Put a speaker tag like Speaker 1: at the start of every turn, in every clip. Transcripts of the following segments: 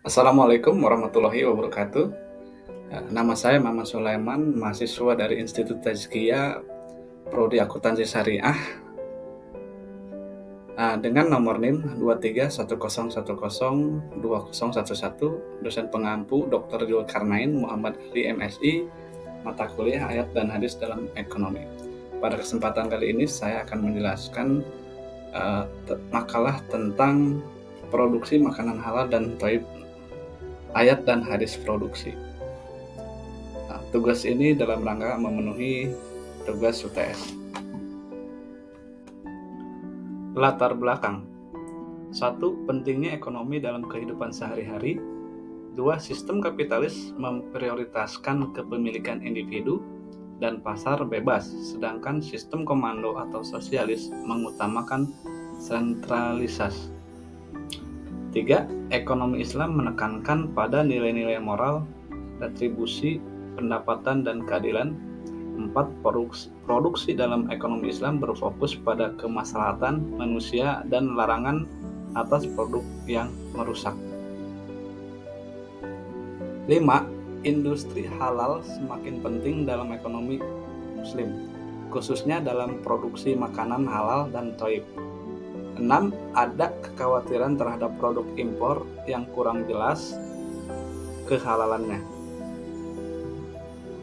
Speaker 1: Assalamualaikum warahmatullahi wabarakatuh. Nama saya Maman Sulaiman, mahasiswa dari Institut Tazkiyah Prodi Akuntansi Syariah, dengan nomor NIM 2310102011, dosen pengampu Dr. Zulkarnain Muhammad Ali MSI, mata kuliah ayat dan hadis dalam ekonomi. Pada kesempatan kali ini saya akan menjelaskan makalah tentang produksi makanan halal dan thayyib, ayat dan hadis produksi. Tugas ini dalam rangka memenuhi tugas UTS. Latar belakang. 1. Pentingnya ekonomi dalam kehidupan sehari-hari. 2. Sistem kapitalis memprioritaskan kepemilikan individu dan pasar bebas, sedangkan sistem komando atau sosialis mengutamakan sentralisasi. 3. Ekonomi Islam menekankan pada nilai-nilai moral, retribusi, pendapatan, dan keadilan. 4. Produksi dalam ekonomi Islam berfokus pada kemaslahatan manusia dan larangan atas produk yang merusak. 5. Industri halal semakin penting dalam ekonomi Muslim, khususnya dalam produksi makanan halal dan thayyib. 6. Ada kekhawatiran terhadap produk impor yang kurang jelas kehalalannya.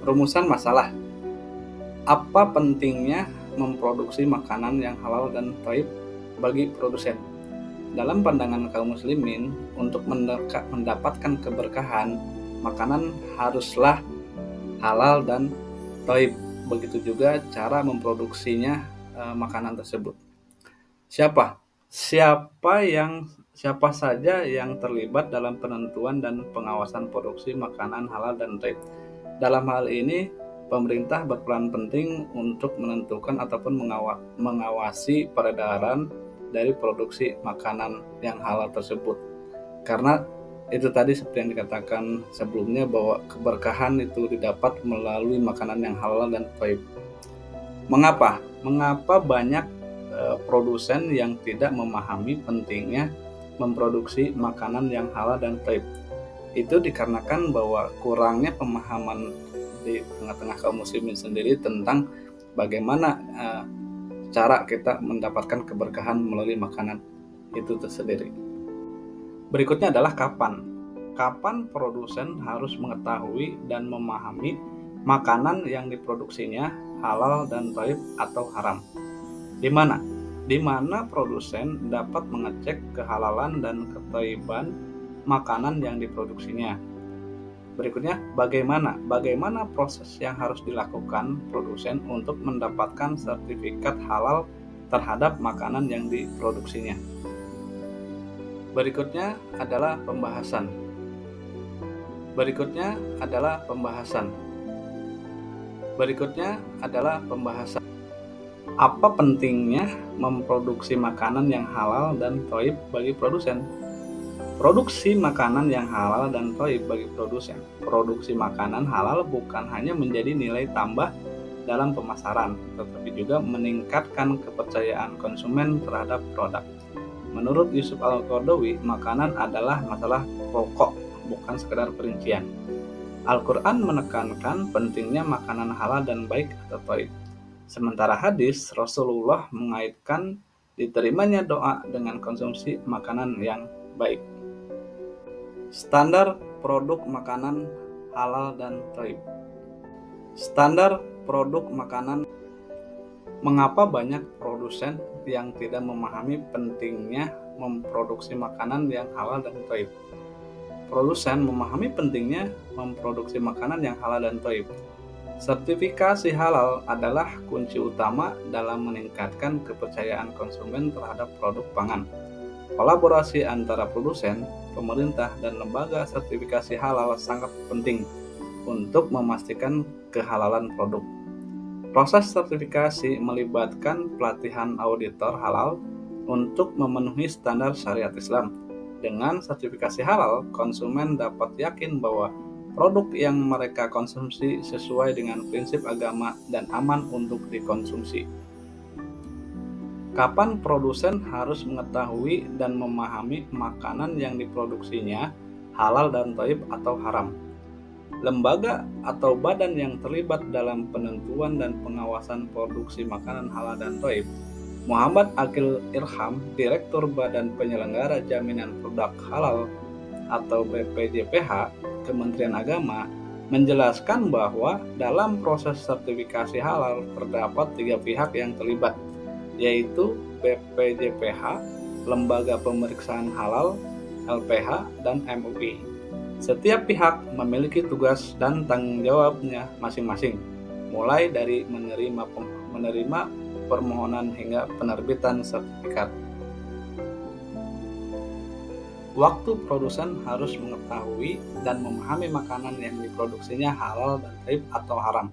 Speaker 1: Rumusan masalah. Apa pentingnya memproduksi makanan yang halal dan thayyib bagi produsen? Dalam pandangan kaum muslimin, untuk mendapatkan keberkahan, makanan haruslah halal dan thayyib. Begitu juga cara memproduksinya makanan tersebut. Siapa saja yang terlibat dalam penentuan dan pengawasan produksi makanan halal dan thayyib? Dalam hal ini, pemerintah berperan penting untuk menentukan ataupun mengawasi peredaran dari produksi makanan yang halal tersebut. Karena itu tadi seperti yang dikatakan sebelumnya, bahwa keberkahan itu didapat melalui makanan yang halal dan thayyib. Mengapa banyak produsen yang tidak memahami pentingnya memproduksi makanan yang halal dan thayyib? Itu dikarenakan bahwa kurangnya pemahaman di tengah-tengah kaum muslimin sendiri tentang bagaimana cara kita mendapatkan keberkahan melalui makanan itu tersendiri. Berikutnya adalah kapan produsen harus mengetahui dan memahami makanan yang diproduksinya halal dan thayyib atau haram. Di mana produsen dapat mengecek kehalalan dan kethayyiban makanan yang diproduksinya. Berikutnya, bagaimana proses yang harus dilakukan produsen untuk mendapatkan sertifikat halal terhadap makanan yang diproduksinya. Berikutnya adalah pembahasan. Apa pentingnya memproduksi makanan yang halal dan thayyib bagi produsen? Produksi makanan yang halal dan thayyib bagi produsen. Produksi makanan halal bukan hanya menjadi nilai tambah dalam pemasaran, tetapi juga meningkatkan kepercayaan konsumen terhadap produk. Menurut Yusuf Al-Qaradawi, makanan adalah masalah pokok, bukan sekedar perincian. Al-Quran menekankan pentingnya makanan halal dan baik atau thayyib. Sementara hadis Rasulullah mengaitkan diterimanya doa dengan konsumsi makanan yang baik. Standar produk makanan halal dan thayyib. Standar produk makanan. Mengapa banyak produsen yang tidak memahami pentingnya memproduksi makanan yang halal dan thayyib? Produsen memahami pentingnya memproduksi makanan yang halal dan thayyib. Sertifikasi halal adalah kunci utama dalam meningkatkan kepercayaan konsumen terhadap produk pangan. Kolaborasi antara produsen, pemerintah, dan lembaga sertifikasi halal sangat penting untuk memastikan kehalalan produk. Proses sertifikasi melibatkan pelatihan auditor halal untuk memenuhi standar syariat Islam. Dengan sertifikasi halal, konsumen dapat yakin bahwa produk yang mereka konsumsi sesuai dengan prinsip agama dan aman untuk dikonsumsi. Kapan produsen harus mengetahui dan memahami makanan yang diproduksinya halal dan thayyib atau haram. Lembaga atau badan yang terlibat dalam penentuan dan pengawasan produksi makanan halal dan thayyib. Muhammad Aqil Irham, Direktur Badan Penyelenggara Jaminan Produk Halal atau BPJPH, Kementerian Agama, menjelaskan bahwa dalam proses sertifikasi halal terdapat 3 pihak yang terlibat, yaitu BPJPH, Lembaga Pemeriksaan Halal, LPH, dan MUI. Setiap pihak memiliki tugas dan tanggung jawabnya masing-masing, mulai dari menerima permohonan hingga penerbitan sertifikat. Waktu produsen harus mengetahui dan memahami makanan yang diproduksinya halal dan thayyib atau haram.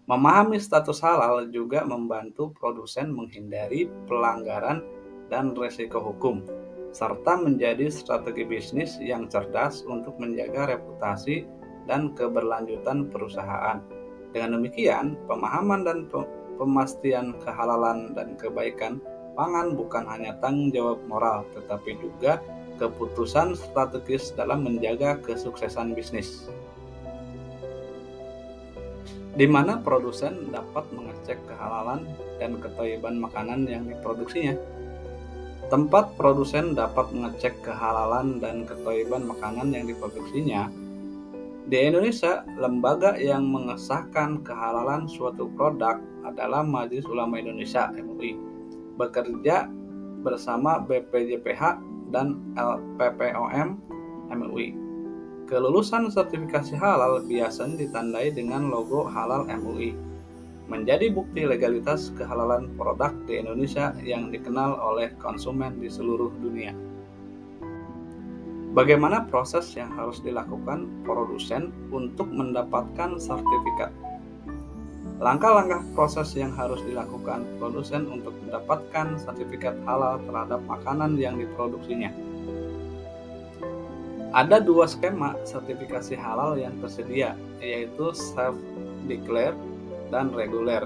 Speaker 1: Memahami status halal juga membantu produsen menghindari pelanggaran dan risiko hukum, serta menjadi strategi bisnis yang cerdas untuk menjaga reputasi dan keberlanjutan perusahaan. Dengan demikian, pemahaman dan pemastian kehalalan dan kebaikan pangan bukan hanya tanggung jawab moral, tetapi juga keputusan strategis dalam menjaga kesuksesan bisnis, di mana produsen dapat mengecek kehalalan dan kethayyiban makanan yang diproduksinya. Tempat produsen dapat mengecek kehalalan dan kethayyiban makanan yang diproduksinya. Di Indonesia, lembaga yang mengesahkan kehalalan suatu produk adalah Majelis Ulama Indonesia (MUI), bekerja bersama BPJPH dan LPPOM MUI. Kelulusan sertifikasi halal biasanya ditandai dengan logo halal MUI, menjadi bukti legalitas kehalalan produk di Indonesia yang dikenal oleh konsumen di seluruh dunia. Bagaimana proses yang harus dilakukan produsen untuk mendapatkan sertifikat? Langkah-langkah proses yang harus dilakukan produsen untuk mendapatkan sertifikat halal terhadap makanan yang diproduksinya. Ada 2 skema sertifikasi halal yang tersedia, yaitu self-declare dan reguler,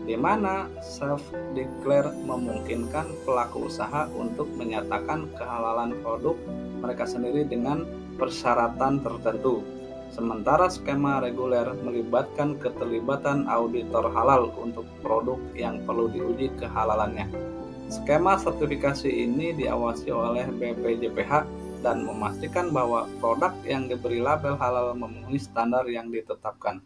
Speaker 1: di mana self-declare memungkinkan pelaku usaha untuk menyatakan kehalalan produk mereka sendiri dengan persyaratan tertentu. Sementara skema reguler melibatkan keterlibatan auditor halal untuk produk yang perlu diuji kehalalannya. Skema sertifikasi ini diawasi oleh BPJPH dan memastikan bahwa produk yang diberi label halal memenuhi standar yang ditetapkan.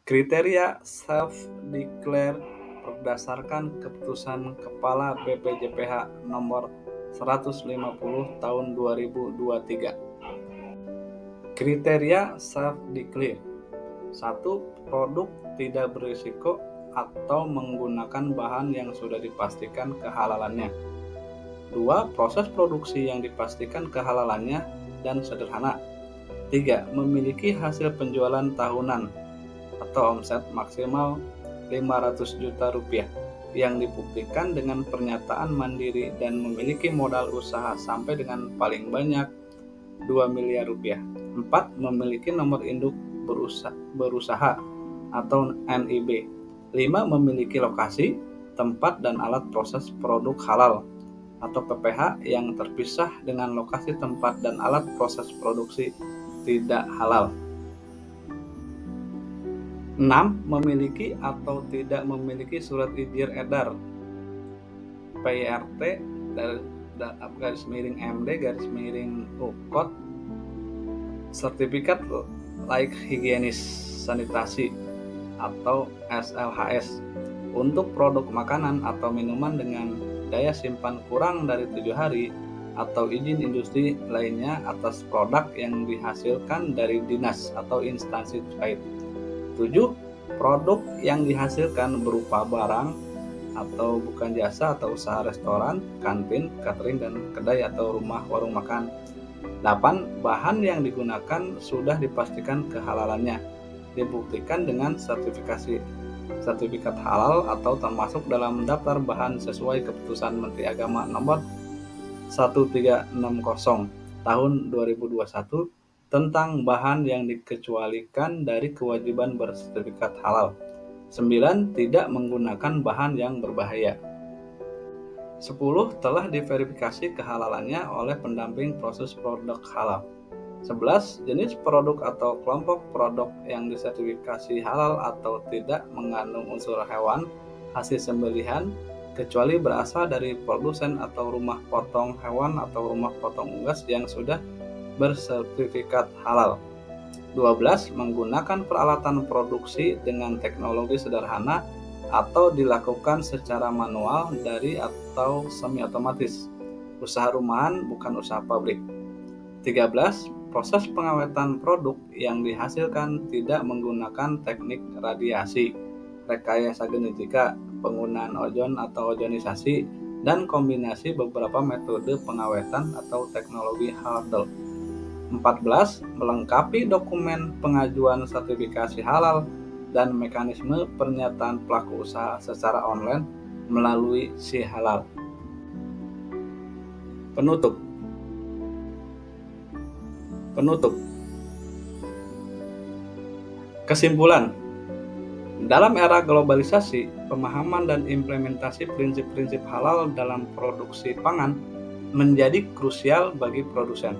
Speaker 1: Kriteria self-declare berdasarkan keputusan Kepala BPJPH nomor 150 tahun 2023. Kriteria self-declare: 1. Produk tidak berisiko atau menggunakan bahan yang sudah dipastikan kehalalannya. 2. Proses produksi yang dipastikan kehalalannya dan sederhana. 3. Memiliki hasil penjualan tahunan atau omset maksimal 500 juta rupiah yang dibuktikan dengan pernyataan mandiri dan memiliki modal usaha sampai dengan paling banyak 2 miliar rupiah. 4. Memiliki nomor induk berusaha atau NIB. 5. Memiliki lokasi, tempat dan alat proses produk halal atau PPH yang terpisah dengan lokasi tempat dan alat proses produksi tidak halal. 6. Memiliki atau tidak memiliki surat izin edar PIRT _MD_UKOT, sertifikat layak higienis sanitasi atau SLHS untuk produk makanan atau minuman dengan daya simpan kurang dari 7 hari, atau izin industri lainnya atas produk yang dihasilkan dari dinas atau instansi terkait. 7. Produk yang dihasilkan berupa barang atau bukan jasa atau usaha restoran, kantin, catering, dan kedai atau rumah warung makan. 8. Bahan yang digunakan sudah dipastikan kehalalannya, dibuktikan dengan sertifikat halal atau termasuk dalam daftar bahan sesuai keputusan Menteri Agama nomor 1360 tahun 2021 tentang bahan yang dikecualikan dari kewajiban bersertifikat halal. 9. Tidak menggunakan bahan yang berbahaya. 10 telah diverifikasi kehalalannya oleh pendamping proses produk halal. 11 jenis produk atau kelompok produk yang disertifikasi halal atau tidak mengandung unsur hewan hasil sembelihan kecuali berasal dari produsen atau rumah potong hewan atau rumah potong unggas yang sudah bersertifikat halal. 12 menggunakan peralatan produksi dengan teknologi sederhana atau dilakukan secara manual dari atau semi otomatis. Usaha rumahan bukan usaha pabrik. 13 proses pengawetan produk yang dihasilkan tidak menggunakan teknik radiasi, rekayasa genetika, penggunaan ozon atau ozonisasi, dan kombinasi beberapa metode pengawetan atau teknologi halal. 14 melengkapi dokumen pengajuan sertifikasi halal dan mekanisme pernyataan pelaku usaha secara online melalui Si Halal. Penutup. Kesimpulan, dalam era globalisasi, pemahaman dan implementasi prinsip-prinsip halal dalam produksi pangan menjadi krusial bagi produsen.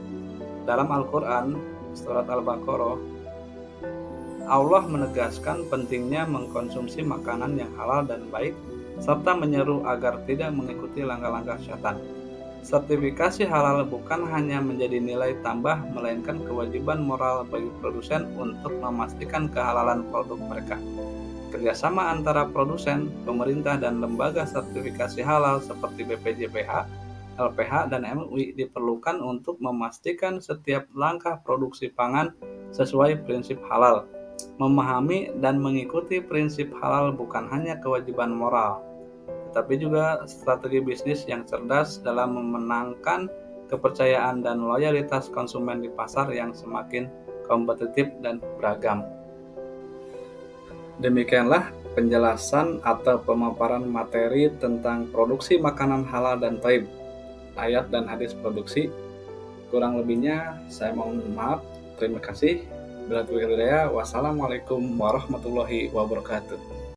Speaker 1: Dalam Al-Quran, surat Al-Baqarah, Allah menegaskan pentingnya mengkonsumsi makanan yang halal dan baik, serta menyeru agar tidak mengikuti langkah-langkah syaitan. Sertifikasi halal bukan hanya menjadi nilai tambah, melainkan kewajiban moral bagi produsen untuk memastikan kehalalan produk mereka. Kerjasama antara produsen, pemerintah, dan lembaga sertifikasi halal seperti BPJPH, LPH, dan MUI diperlukan untuk memastikan setiap langkah produksi pangan sesuai prinsip halal. Memahami dan mengikuti prinsip halal bukan hanya kewajiban moral, tetapi juga strategi bisnis yang cerdas dalam memenangkan kepercayaan dan loyalitas konsumen di pasar yang semakin kompetitif dan beragam. Demikianlah penjelasan atau pemaparan materi tentang produksi makanan halal dan thayyib, ayat dan hadis produksi. Kurang lebihnya saya mohon maaf. Terima kasih. Wassalamualaikum warahmatullahi wabarakatuh.